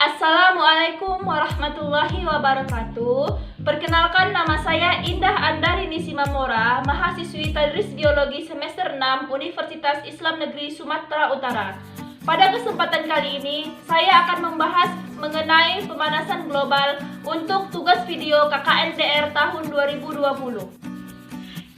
Assalamualaikum warahmatullahi wabarakatuh. Perkenalkan, nama saya Indah Andarini Simamora, mahasiswi Tadris Geologi semester 6 Universitas Islam Negeri Sumatera Utara. Pada kesempatan kali ini, saya akan membahas mengenai pemanasan global untuk tugas video KKN-DR tahun 2020.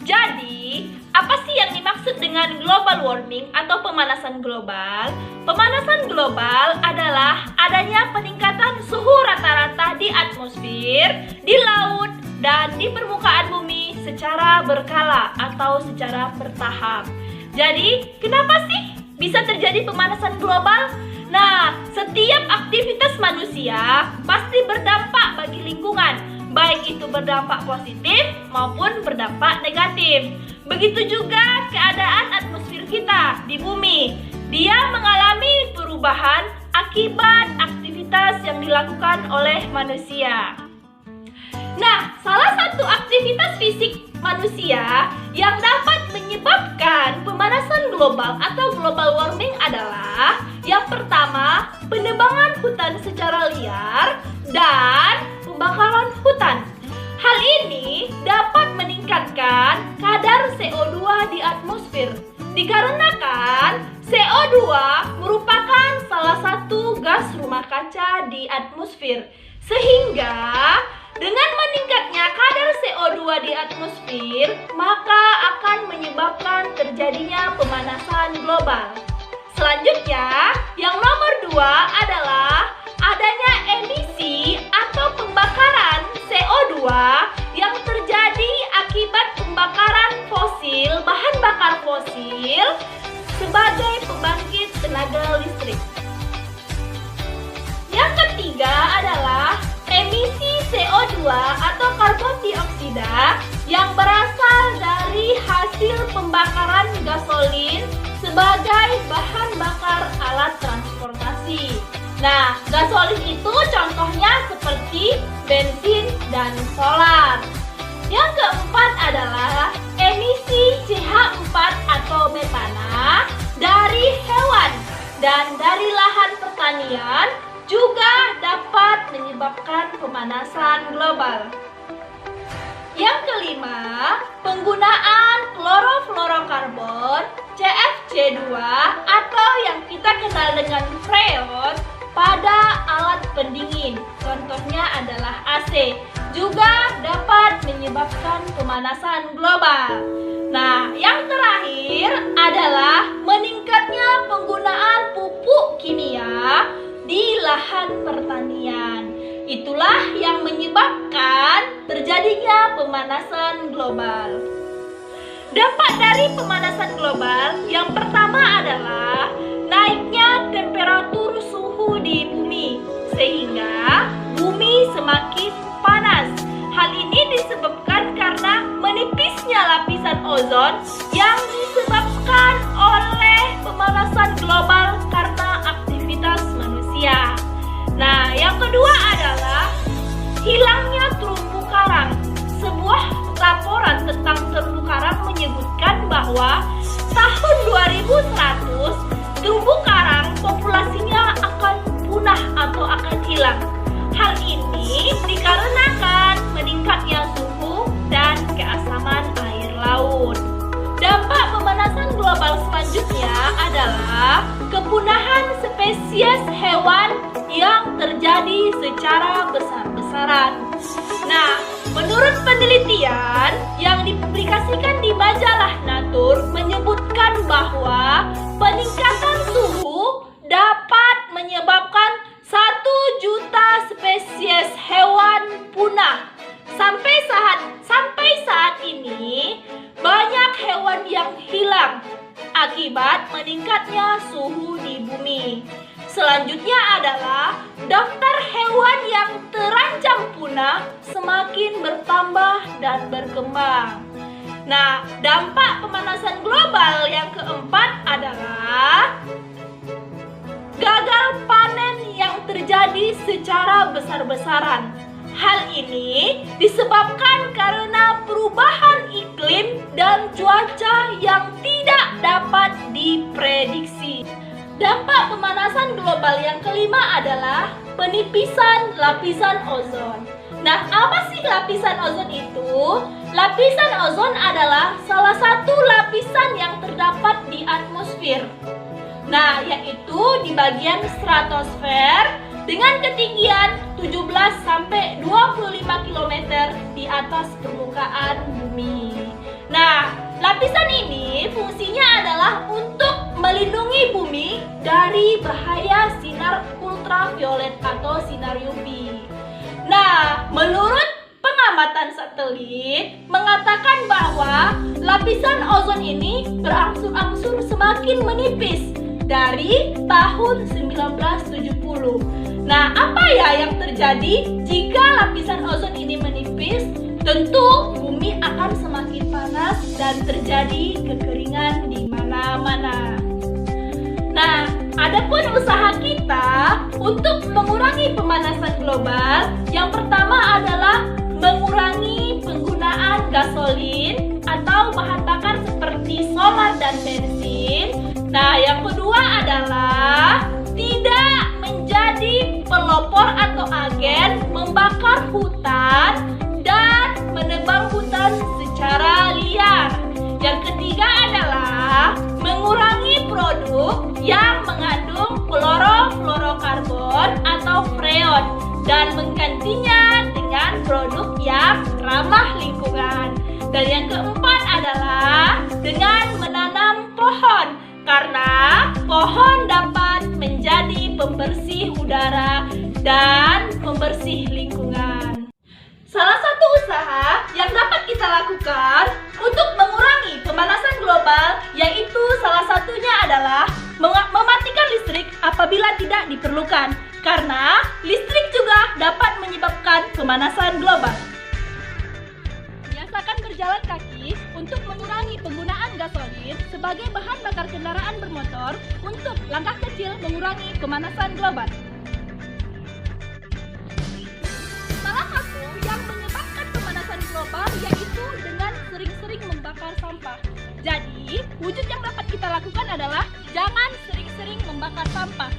Jadi, apa sih yang dimaksud dengan global warming atau pemanasan global? Pemanasan global adalah adanya peningkatan suhu rata-rata di atmosfer, di laut, dan di permukaan bumi secara berkala atau secara bertahap. Jadi, kenapa sih bisa terjadi pemanasan global? Nah, setiap aktivitas manusia pasti berdampak bagi lingkungan, baik itu berdampak positif maupun berdampak negatif. Begitu juga keadaan atmosfer kita di bumi. Dia mengalami perubahan akibat aktivitas yang dilakukan oleh manusia. Nah, salah satu aktivitas fisik manusia yang dapat menyebabkan pemanasan global atau global warming adalah yang pertama, penebangan hutan secara liar dan pembakaran hutan. Hal ini dapat meningkatkan kadar CO2 di atmosfer dikarenakan CO2 merupakan salah satu gas rumah kaca di atmosfer, sehingga dengan meningkatnya kadar CO2 di atmosfer maka akan menyebabkan terjadinya pemanasan global. Selanjutnya, yang nomor 2 adalah adanya emisi atau pembakaran CO2 yang terjadi akibat pembakaran fosil, bahan bakar fosil sebagai pembangkit tenaga listrik. Yang ketiga adalah emisi CO2 atau karbon dioksida yang berasal dari hasil pembakaran gasolin sebagai bahan bakar alat transportasi. Nah, gasolin itu contohnya seperti bensin dan solar. Yang keempat adalah emisi CH4 atau metana dari hewan dan dari lahan pertanian juga dapat menyebabkan pemanasan global. Yang kelima, penggunaan klorofluorokarbon CFC2 atau yang kita kenal dengan freon pada alat pendingin, contohnya adalah AC, juga dapat menyebabkan pemanasan global. Nah, yang terakhir adalah meningkatnya penggunaan pupuk kimia di lahan pertanian. Itulah yang menyebabkan terjadinya pemanasan global. Dampak dari pemanasan global yang pertama adalah naiknya temperatur suhu di bumi, sehingga bumi semakin panas. Hal ini disebabkan karena menipisnya lapisan ozon yang disebabkan oleh pemanasan global karena aktivitas manusia. Nah, yang kedua adalah hilangnya terumbu karang. Sebuah laporan tentang terumbu karang menyebutkan bahwa tahun 2100 terumbu karang populasinya akan punah atau akan hilang. Hal ini dikarenakan meningkatnya suhu dan keasaman air laut. Dampak pemanasan global selanjutnya adalah kepunahan spesies hewan yang terjadi secara besar-besaran. Nah, menurut penelitian yang dipublikasikan di majalah Nature menyebutkan bahwa peningkatan suhu dapat menyebabkan 1 juta spesies hewan punah. Sampai saat ini banyak hewan yang hilang akibat meningkatnya suhu di bumi. Selanjutnya adalah daftar hewan yang terancam punah semakin bertambah dan berkembang. Nah, dampak pemanasan global yang keempat adalah gagal panen yang terjadi secara besar-besaran. Hal ini disebabkan karena perubahan iklim dan cuaca yang tidak dapat diprediksi. Dampak pemanasan global yang kelima kelima adalah penipisan lapisan ozon. Nah, apa sih lapisan ozon itu? Lapisan ozon adalah salah satu lapisan yang terdapat di atmosfer. Nah, yaitu di bagian stratosfer dengan ketinggian 17 sampai 25 km di atas permukaan bumi. Nah, lapisan ini fungsinya adalah untuk melindungi bumi dari bahaya sinar ultraviolet atau sinar UV. Nah, menurut pengamatan satelit mengatakan bahwa lapisan ozon ini berangsur-angsur semakin menipis dari tahun 1970. Nah, apa ya yang terjadi jika lapisan ozon ini menipis? Tentu bumi akan semakin panas dan terjadi kekeringan di mana-mana. Nah, adapun usaha kita untuk mengurangi pemanasan global, yang pertama adalah mengurangi penggunaan gasolin atau bahan bakar seperti solar dan bensin. Nah, yang kedua adalah tidak menjadi pelopor atau agen membakar hutan dan menebang hutan secara liar. Yang ketiga adalah mengurangi produk yang mengandung klorofluorokarbon atau freon dan menggantinya dengan produk yang ramah lingkungan. Dan yang keempat adalah dengan menanam pohon, karena pohon dapat menjadi pembersih udara dan pembersih lingkungan. Salah satu usaha yang dapat kita lakukan untuk mengurangi pemanasan global yaitu salah satunya adalah mematikan listrik apabila tidak diperlukan, karena listrik juga dapat menyebabkan pemanasan global. Biasakan berjalan kaki untuk mengurangi penggunaan gasolin sebagai bahan bakar kendaraan bermotor untuk langkah kecil mengurangi pemanasan global. Salah satu yang menyebabkan pemanasan global yaitu dengan sering-sering membakar sampah. Jadi, wujud yang dapat kita lakukan adalah jangan sering-sering membakar sampah.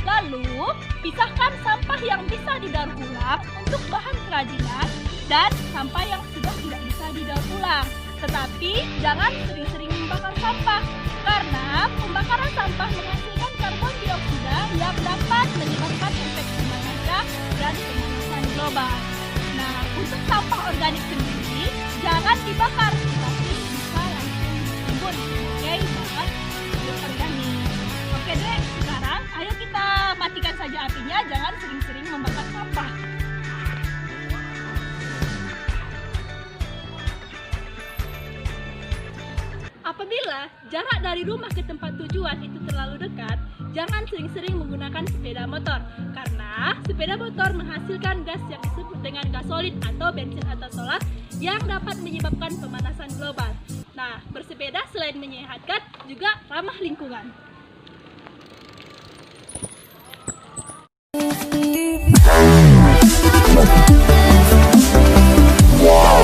Lalu, pisahkan sampah yang bisa didaur ulang untuk bahan kerajinan dan sampah yang sudah tidak bisa didaur ulang. Tetapi, jangan sering-sering membakar sampah, karena pembakaran sampah menghasilkan karbon dioksida yang dapat menyebabkan efek rumah kaca dan pemanasan global. Nah, untuk sampah organik sendiri, jangan dibakar, tetapi bisa langsung ditimbun sebagai bahan organik. Oke deh, sekarang ayo kita matikan saja apinya, jangan sering-sering membakar sampah. Apabila jarak dari rumah ke tempat tujuan itu terlalu dekat, jangan sering-sering menggunakan sepeda motor, karena sepeda motor menghasilkan gas yang disebut dengan gasolin atau bensin atau solar yang dapat menyebabkan pemanasan global. Nah, bersepeda selain menyehatkan juga ramah lingkungan. Wow.